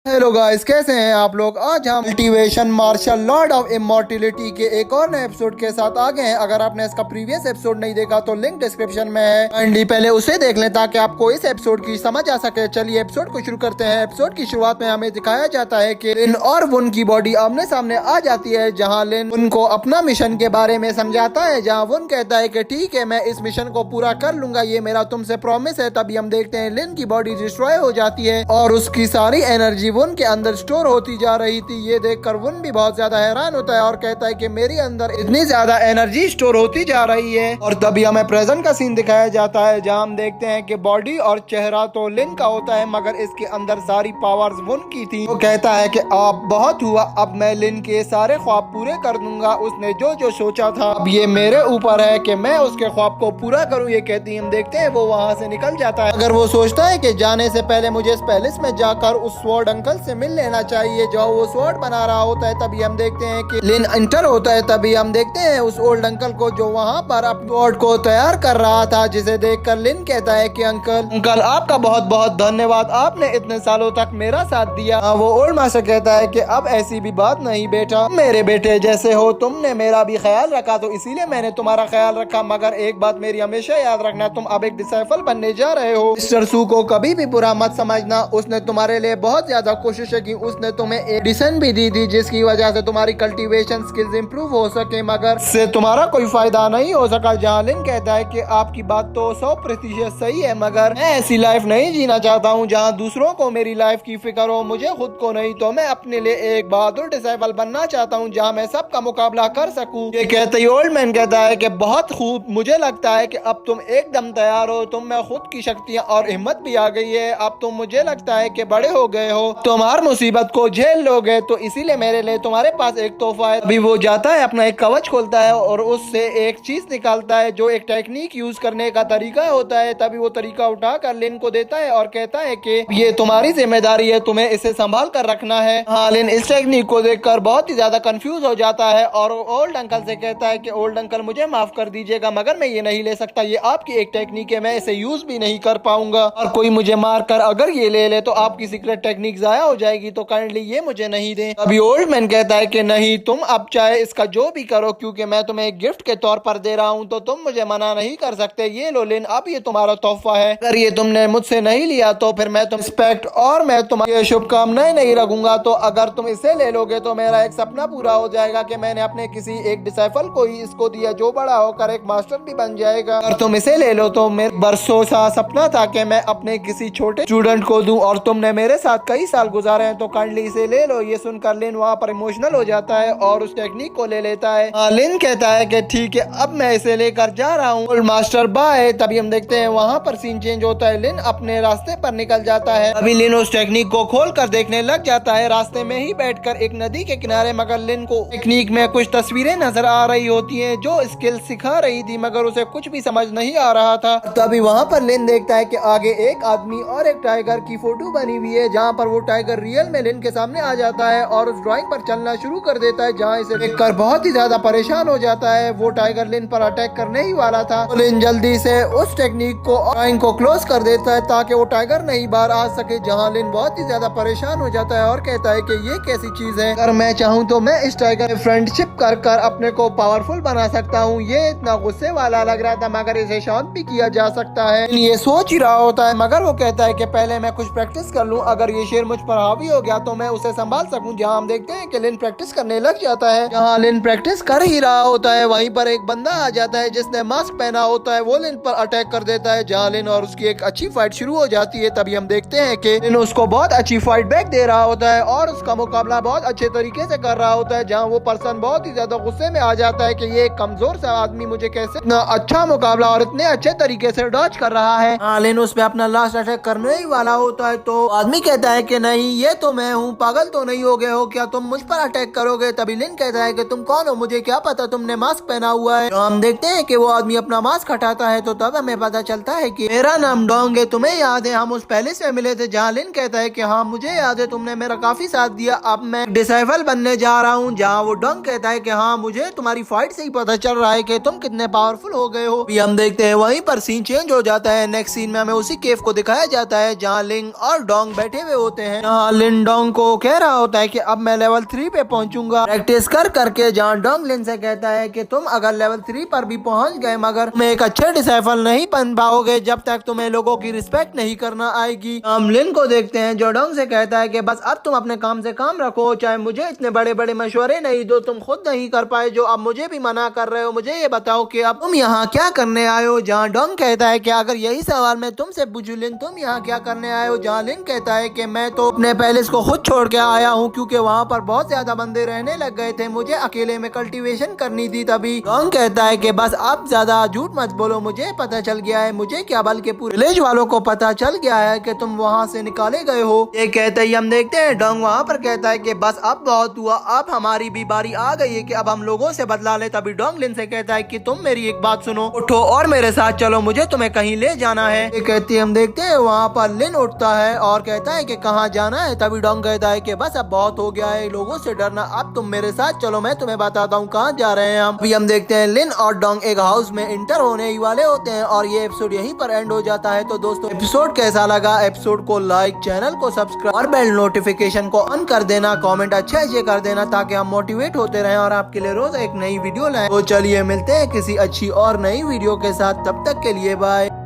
Hello guys, कैसे हैं आप लोग। आज हम मल्टीवेशन मार्शल लॉर्ड ऑफ इमॉर्टिलिटी के एक और नए एपिसोड के साथ आ गए हैं। अगर आपने इसका प्रीवियस एपिसोड नहीं देखा तो लिंक डिस्क्रिप्शन में है, एंड पहले उसे देख लें ताकि आपको इस एपिसोड की समझ आ सके। चलिए एपिसोड को शुरू करते हैं। एपिसोड की शुरुआत में हमें दिखाया जाता है कि लिन और वुन की बॉडी आमने सामने आ जाती है, जहाँ लिन उनको अपना मिशन के बारे में समझाता है, जहाँ वुन कहता है कि ठीक है, मैं इस मिशन को पूरा कर लूंगा, ये मेरा तुमसे प्रॉमिस है। तभी हम देखते हैं लिन की बॉडी डिस्ट्रॉय हो जाती है और उसकी सारी एनर्जी वुन के अंदर स्टोर होती जा रही थी। ये देखकर वुन भी बहुत ज्यादा हैरान होता है और कहता है कि मेरे अंदर इतनी ज्यादा एनर्जी स्टोर होती जा रही है। और तभी हमें प्रेजेंट का सीन दिखाया जाता है, जहां हम देखते हैं कि बॉडी और चेहरा तो लिन का होता है, मगर इसके अंदर सारी पावर्स वुन की थी। वो कहता है कि आप बहुत हुआ, अब मैं लिन के सारे ख्वाब पूरे कर दूंगा। उसने जो जो सोचा था अब ये मेरे ऊपर है कि मैं उसके ख्वाब को पूरा करूं। ये कहती हम देखते हैं वो वहां से निकल जाता है। अगर वो सोचता है कि जाने से पहले मुझे इस पैलेस में जाकर उस स्वॉर्ड अंकल से मिल लेना चाहिए जो वो स्वॉर्ड बना रहा होता है। तभी हम देखते हैं कि लिन एंटर होता है। तभी हम देखते हैं उस ओल्ड अंकल को जो वहाँ पर अपने स्वॉर्ड को तैयार कर रहा था, जिसे देखकर लिन कहता है कि अंकल आपका बहुत बहुत धन्यवाद, आपने इतने सालों तक मेरा साथ दिया। वो ओल्ड मास्टर कहता है कि अब ऐसी भी बात नहीं बेटा, मेरे बेटे जैसे हो, तुमने मेरा भी ख्याल रखा तो इसीलिए मैंने तुम्हारा ख्याल रखा। मगर एक बात मेरी हमेशा याद रखना, तुम अब एक डिसाइपल बनने जा रहे हो। मिस्टर सू को कभी भी बुरा मत समझना, उसने तुम्हारे लिए बहुत ज्यादा कोशिश की। उसने तुम्हें एक एडिशन भी दी थी जिसकी वजह से तुम्हारी कल्टीवेशन स्किल्स इंप्रूव हो सके, मगर से तुम्हारा कोई फायदा नहीं हो सका। जहाँ लिन कहता है कि आपकी बात तो 100% सही है, मगर मैं ऐसी लाइफ नहीं जीना चाहता हूँ जहाँ दूसरों को मेरी लाइफ की फिक्र हो, मुझे खुद को नहीं। तो मैं अपने लिए एक बहादुर डिसाइपल बनना चाहता हूँ जहाँ मैं सबका मुकाबला कर सकूँ। ये कहते ही ओल्ड मैन कहता है कि बहुत खूब, मुझे लगता है कि अब तुम एकदम तैयार हो, तुम में खुद की शक्तियाँ और हिम्मत भी आ गई है। अब तुम मुझे लगता है कि बड़े हो गए हो, तुम हर मुसीबत को झेल लोगे, तो इसीलिए मेरे लिए तुम्हारे पास एक तोहफा है। अभी वो जाता है, अपना एक कवच खोलता है और उससे एक चीज निकालता है जो एक टेक्निक यूज करने का तरीका होता है। तभी वो तरीका उठाकर लिन को देता है और कहता है कि ये तुम्हारी जिम्मेदारी है, तुम्हें इसे संभाल कर रखना है। हाँ, लिन इस टेक्निक को देखकर बहुत ही ज्यादा कंफ्यूज हो जाता है और ओल्ड अंकल से कहता है कि ओल्ड अंकल मुझे माफ कर दीजिएगा, मगर मैं ये नहीं ले सकता, ये आपकी एक टेक्निक है, मैं इसे यूज भी नहीं कर पाऊंगा। और कोई मुझे मार कर अगर ये ले ले तो आपकी सीक्रेट टेक्निक जाया हो जाएगी, तो काइंडली ये मुझे नहीं दे। अभी ओल्ड मैन कहता है कि नहीं, तुम अब चाहे इसका जो भी करो, क्योंकि मैं तुम्हें एक गिफ्ट के तौर पर दे रहा हूँ, तो तुम मुझे मना नहीं कर सकते। ये लो लिन, अब ये तुम्हारा तोहफा है। अगर ये तुमने मुझसे नहीं लिया तो फिर मैं तुम रिस्पेक्ट और मैं तुम्हारी शुभकामनाएं नहीं रखूंगा। तो अगर तुम इसे ले लोगे तो मेरा एक सपना पूरा हो जाएगा कि मैंने अपने किसी एक डिसाइपल को ही इसको दिया जो बड़ा होकर एक मास्टर भी बन जाएगा। अगर तुम इसे ले लो तो मेरे बरसों सा सपना था कि मैं अपने किसी छोटे स्टूडेंट को दूं, और तुमने मेरे साथ कई साल गुजारे हैं, तो काइंडली इसे ले लो। ये सुनकर लिन वहाँ पर इमोशनल हो जाता है और उस टेक्निक को ले लेता है। लिन कहता है कि ठीक है, अब मैं इसे लेकर जा रहा हूँ, ओल्ड मास्टर बाय। तभी हम देखते हैं वहाँ पर सीन चेंज होता है, लिन अपने रास्ते पर निकल जाता है। अभी लिन उस टेक्निक को खोल कर देखने लग जाता है, रास्ते में ही बैठकर एक नदी के किनारे। मगर लिन को टेक्निक में कुछ तस्वीरें नजर आ रही होती है जो स्किल सिखा रही थी, मगर उसे कुछ भी समझ नहीं आ रहा था। तभी वहाँ पर लिन देखता है कि आगे एक आदमी और एक टाइगर की फोटो बनी हुई है, जहाँ पर वो टाइगर रियल में लिन के सामने आ जाता है और उस ड्राइंग पर चलना शुरू कर देता है, जहाँ इसे देखकर बहुत ही ज्यादा परेशान हो जाता है। वो टाइगर लिन पर अटैक करने ही वाला था, तो लिन जल्दी से उस टेक्निक को ड्राइंग को क्लोज कर देता है ताकि वो टाइगर नहीं बाहर आ सके। जहाँ लिन बहुत ही ज्यादा परेशान हो जाता है और कहता है कि ये कैसी चीज है, अगर मैं चाहूँ तो मैं इस टाइगर फ्रेंडशिप कर कर अपने को पावरफुल बना सकता हूँ। ये इतना गुस्से वाला लग रहा था, मगर इसे शांत भी किया जा सकता है। ये सोच ही रहा होता है, मगर वो कहता है कि पहले मैं कुछ प्रैक्टिस कर लूं, अगर ये शेर मुझ पर हावी हो गया तो मैं उसे संभाल सकूं। जहां हम देखते हैं कि लिन प्रैक्टिस करने लग जाता है। जहां लिन प्रैक्टिस कर ही रहा होता है, वहीं पर एक बंदा आ जाता है जिसने मास्क पहना होता है। वो लिन पर अटैक कर देता है, जहां लिन और उसकी एक अच्छी फाइट शुरू हो जाती है। तभी हम देखते हैं कि लिन उसको बहुत अच्छी फाइट बैक दे रहा होता है और उसका मुकाबला बहुत अच्छे तरीके से कर रहा होता है। जहाँ वो पर्सन बहुत ही ज्यादा गुस्से में आ जाता है कि ये एक कमजोर सा आदमी मुझे कैसे इतना अच्छा मुकाबला और इतने अच्छे तरीके से डॉज कर रहा है। लिन उस पे अपना लास्ट अटैक करने ही वाला होता है, तो आदमी कहता है कि नहीं, ये तो मैं हूँ, पागल तो नहीं हो गए हो क्या, तुम मुझ पर अटैक करोगे। तभी लिन कहता है कि तुम कौन हो, मुझे क्या पता, तुमने मास्क पहना हुआ है। तो हम देखते हैं कि वो आदमी अपना मास्क हटाता है, तो तब हमें पता चलता है कि मेरा नाम डोंग है, तुम्हें याद है हम उस पैलेस में मिले थे। जहाँ लिन कहता है कि हाँ मुझे याद है, तुमने मेरा काफी साथ दिया, अब मैं डिसाइपल बनने जा रहा हूँ। जहाँ वो डोंग कहता है कि हाँ मुझे तुम्हारी फाइट से ही पता चल रहा है कि तुम कितने पावरफुल हो गए हो। हम देखते हैं वहीं पर सीन चेंज हो जाता है। नेक्स्ट सीन में हमें उसी केव को दिखाया जाता है जहाँ लिंग और डोंग बैठे हुए होते हैं। यहाँ लिन डोंग को कह रहा होता है कि अब मैं लेवल 3 पे पहुंचूंगा प्रैक्टिस कर करके। जहाँ डोंग लिन से कहता है कि तुम अगर लेवल 3 पर भी पहुंच गए मगर तुम एक अच्छे डिसाइपल नहीं बन पाओगे जब तक तुम्हें लोगों की रिस्पेक्ट नहीं करना आएगी। हम लिन को देखते हैं जो डोंग से कहता है कि बस अब तुम अपने काम से काम रखो, चाहे मुझे इतने बड़े बड़े मशवरे नहीं दो, तुम खुद नहीं कर पाए जो अब मुझे भी मना कर रहे हो। मुझे ये बताओ कि अब तुम यहाँ क्या करने आए हो। जहाँ डोंग कहता है कि अगर यही सवाल मैं तुमसे पूछूं लिन तुम यहाँ क्या करने आए हो। जहाँ लिन कहता है कि मैं तो अपने पैलेस को खुद छोड़ के आया हूँ क्योंकि वहाँ पर बहुत ज्यादा बंदे रहने लग गए थे, मुझे अकेले में कल्टीवेशन करनी थी। तभी डोंग कहता है कि बस अब ज्यादा झूठ मत बोलो, मुझे पता चल गया है, मुझे क्या बल्कि पूरे विलेज वालों को पता चल गया है कि तुम वहाँ से निकाले गए हो। ये कहते ही हम देखते हैं डोंग वहाँ पर कहता है कि बस अब बहुत हुआ, अब हमारी भी बारी आ गई है कि अब हम लोगों से बदला ले। तभी डोंग लिन से कहता है कि तुम मेरी एक बात सुनो, उठो और मेरे साथ चलो, मुझे तुम्हें कहीं ले जाना है। ये कहती है हम देखते हैं वहाँ पर लिन उठता है और कहता है कि कहाँ जाना है। तभी डोंग कहता है कि बस अब बहुत हो गया है लोगों से डरना, अब तुम मेरे साथ चलो, मैं तुम्हें बताता हूँ कहाँ जा रहे हैं हम। अभी हम देखते हैं लिन और डोंग एक हाउस में इंटर होने ही वाले होते हैं और ये एपिसोड यहीं पर एंड हो जाता है। तो दोस्तों एपिसोड कैसा लगा, एपिसोड को लाइक, चैनल को सब्सक्राइब और बेल नोटिफिकेशन को ऑन कर देना, कमेंट अच्छे कर देना ताकि हम मोटिवेट होते रहें और आपके लिए रोज एक नई वीडियो लाएं। तो चलिए मिलते हैं किसी अच्छी और नई वीडियो के साथ, तब तक के लिए बाय।